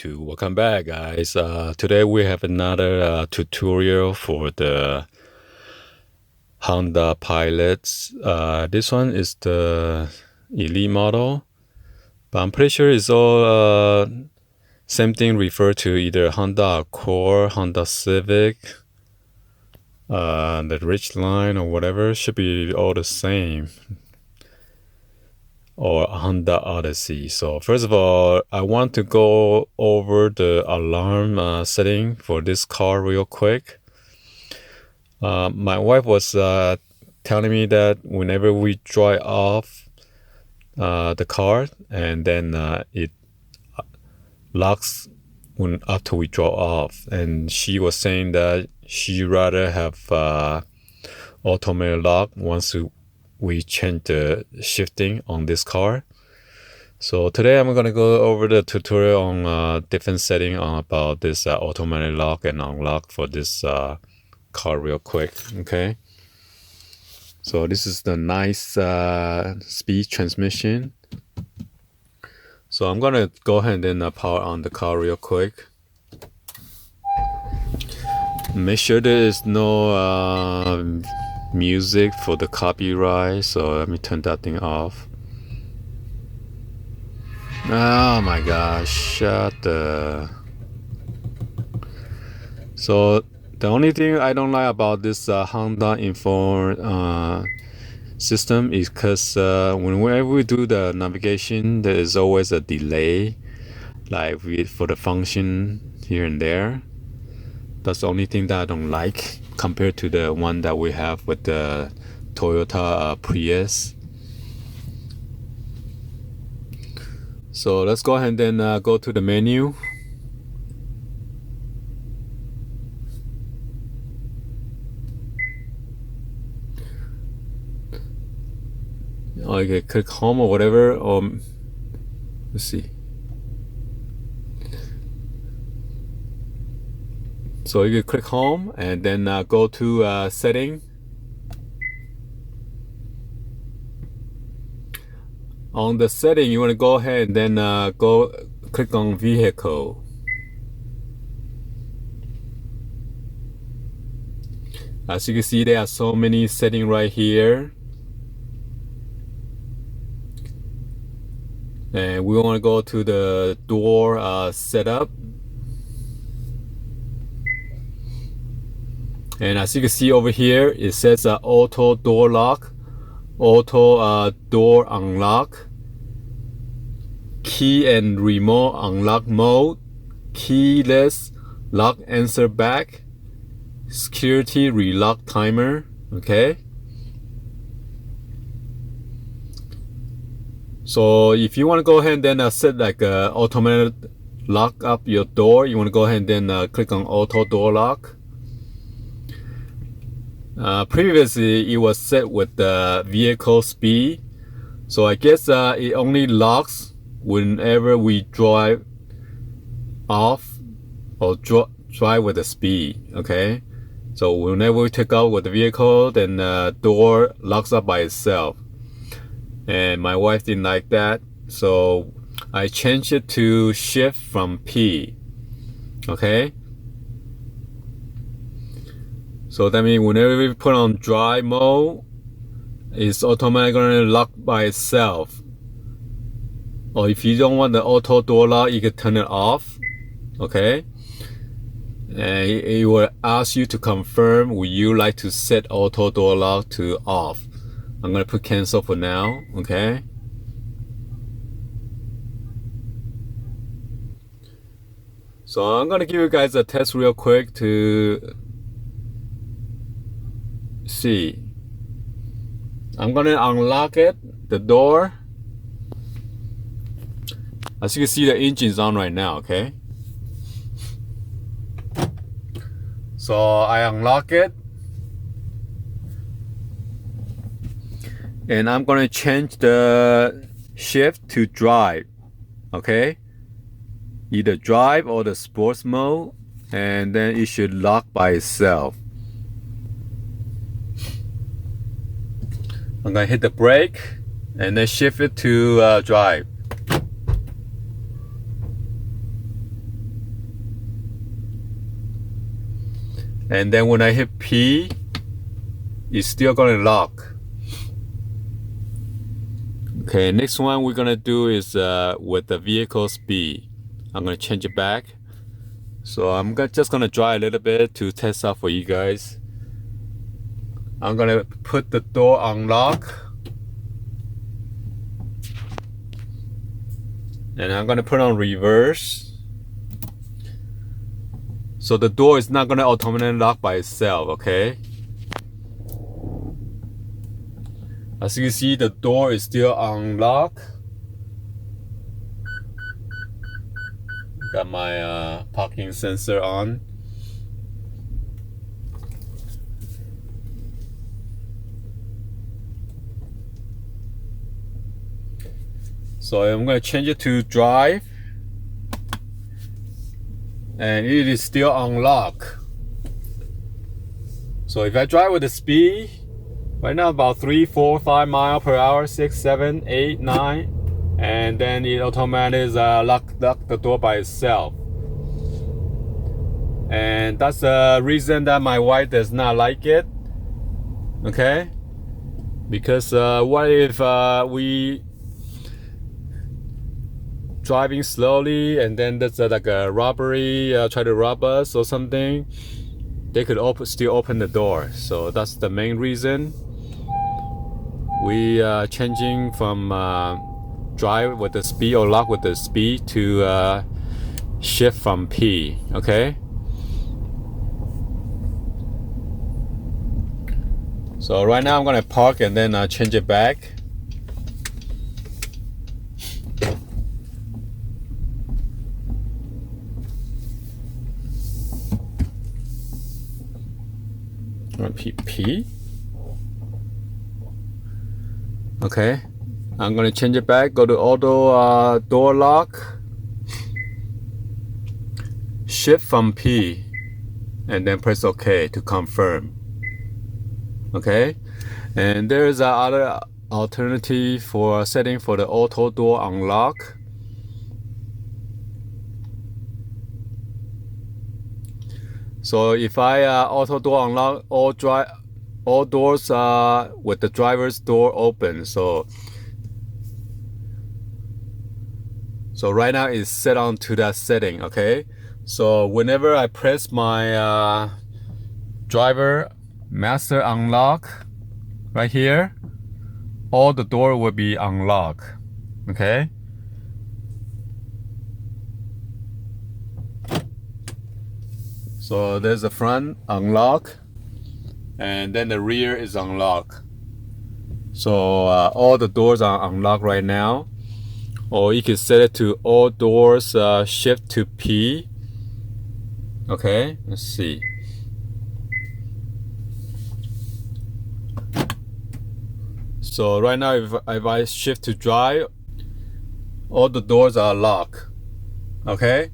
YouTube. Welcome back, guys. Today we have another tutorial for the Honda Pilots. This one is the Elite model, but I'm pretty sure it's all same thing referred to either Honda Accord, Honda Civic, the Ridgeline or whatever. Should be all the same. Or Honda Odyssey. So first of all, I want to go over the alarm setting for this car real quick. My wife was telling me that whenever we drive off the car and then it locks after we draw off, and she was saying that she rather have automatic lock once we change the shifting on this car. So today I'm going to go over the tutorial on different setting about this automatic lock and unlock for this car real quick. Okay. So this is the nice speed transmission. So I'm going to go ahead and power on the car real quick. Make sure there is no music for the copyright, so let me turn that thing off. Oh my gosh, shut the... So the only thing I don't like about this Honda Inform system is because whenever we do the navigation, there is always a delay, like for the function here and there. That's the only thing that I don't like compared to the one that we have with the Toyota Prius. So let's go ahead and go to the menu. Okay, click home or whatever. Let's see. So you can click home and then go to setting. On the setting, you want to go ahead and then go click on vehicle. As you can see, there are so many settings right here. And we want to go to the door setup. And as you can see over here, it says auto door lock, auto door unlock, key and remote unlock mode, keyless lock answer back, security relock timer. Okay. So if you want to go ahead and then set like automatic lock up your door, you want to go ahead and then click on auto door lock. Previously it was set with the vehicle speed, so I guess it only locks whenever we drive off or drive with the speed. Okay, so whenever we take out with the vehicle, then the door locks up by itself, and my wife didn't like that, so I changed it to shift from P. Okay, so that means whenever we put on drive mode, it's automatically going to lock by itself. Or if you don't want the auto door lock, you can turn it off. Okay, and it will ask you to confirm, would you like to set auto door lock to off. I'm going to put cancel for now. Okay, so I'm going to give you guys a test real quick to see. I'm going to unlock it, the door. As you can see, the engine is on right now. Okay, so I unlock it, and I'm going to change the shift to drive. Okay, either drive or the sports mode, and then it should lock by itself. I'm going to hit the brake and then shift it to drive. And then when I hit P, it's still gonna lock. Okay, next one we're gonna do is with the vehicle speed. I'm gonna change it back. So I'm just gonna drive a little bit to test out for you guys. I'm gonna put the door on lock. And I'm gonna put on reverse. So the door is not gonna automatically lock by itself, okay? As you can see, the door is still on lock. Got my parking sensor on. So I'm gonna change it to drive. And it is still on lock. So if I drive with the speed, right now about 3, 4, 5 miles per hour, 6, 7, 8, 9, and then it automatically lock the door by itself. And that's the reason that my wife does not like it. Okay? Because what if we driving slowly and then there's like a robbery try to rob us or something, they could still open the door. So that's the main reason we are changing from drive with the speed or lock with the speed to shift from P. Okay, so right now I'm gonna park and then change it back. P. Okay, I'm gonna change it back. Go to auto door lock, shift from P, and then press OK to confirm. Okay, and there is other alternative for setting for the auto door unlock. So if I auto door unlock, all doors with the driver's door open. So right now it's set on to that setting. Okay, so whenever I press my driver master unlock right here, all the door will be unlocked. Okay. So there's the front unlock, and then the rear is unlocked. So all the doors are unlocked right now. Or you can set it to all doors shift to P. Okay, let's see. So right now if I shift to drive, all the doors are locked. Okay.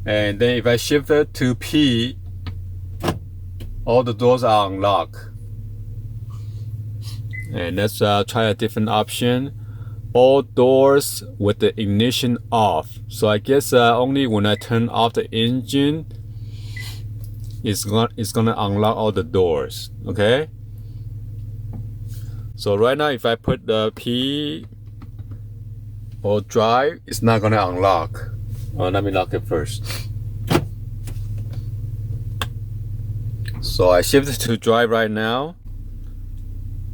And then if I shift it to P, all the doors are unlocked. And let's try a different option. All doors with the ignition off. So I guess only when I turn off the engine, it's gonna unlock all the doors. Okay. So right now, if I put the P or drive, it's not gonna unlock. Let me lock it first. So I shifted to drive right now,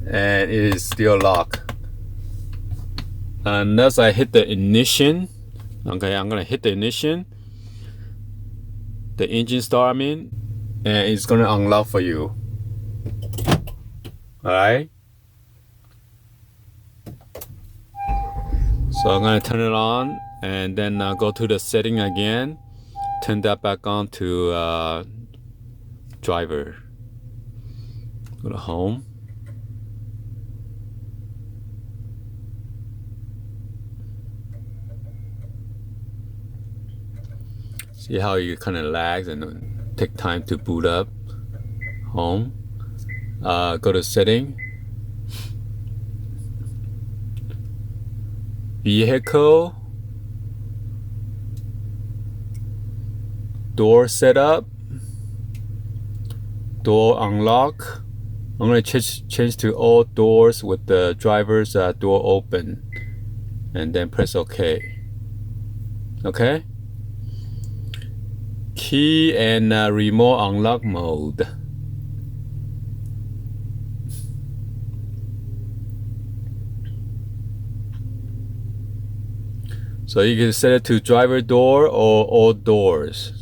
and it is still locked. Unless I hit the ignition. Okay, I'm gonna hit the ignition, the engine start, and it's gonna unlock for you. Alright. So I'm gonna turn it on and then go to the setting again, turn that back on to driver. Go to home. See how it kind of lags and take time to boot up. Home. Go to setting. Vehicle. Door setup. door unlock. I'm going to change to all doors with the driver's door open, and then press OK. Okay. Key and remote unlock mode. So you can set it to driver door or all doors.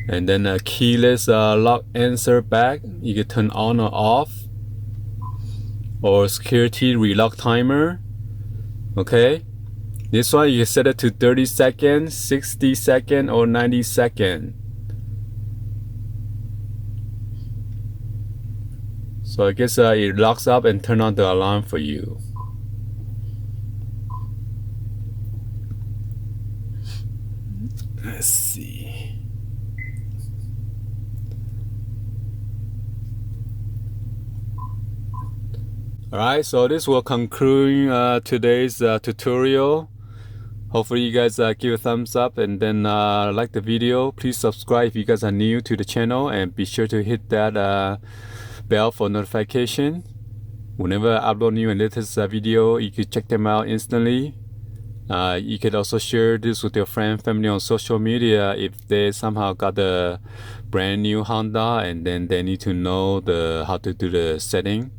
And then a keyless lock answer back. You can turn on or off, or security relock timer. Okay, this one you can set it to 30 seconds, 60 seconds, or 90 seconds. So I guess it locks up and turn on the alarm for you. Let's see. Alright, so this will conclude today's tutorial. Hopefully you guys give a thumbs up and then like the video. Please subscribe if you guys are new to the channel, and be sure to hit that bell for notification. Whenever I upload new and latest video, you can check them out instantly. You can also share this with your friend, family on social media if they somehow got a brand new Honda and then they need to know how to do the setting.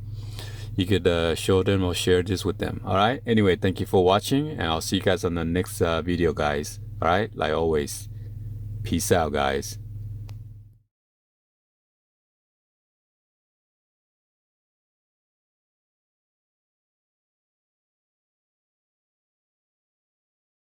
You could show them or share this with them. Alright, anyway, thank you for watching, and I'll see you guys on the next video, guys. Alright, like always, peace out, guys.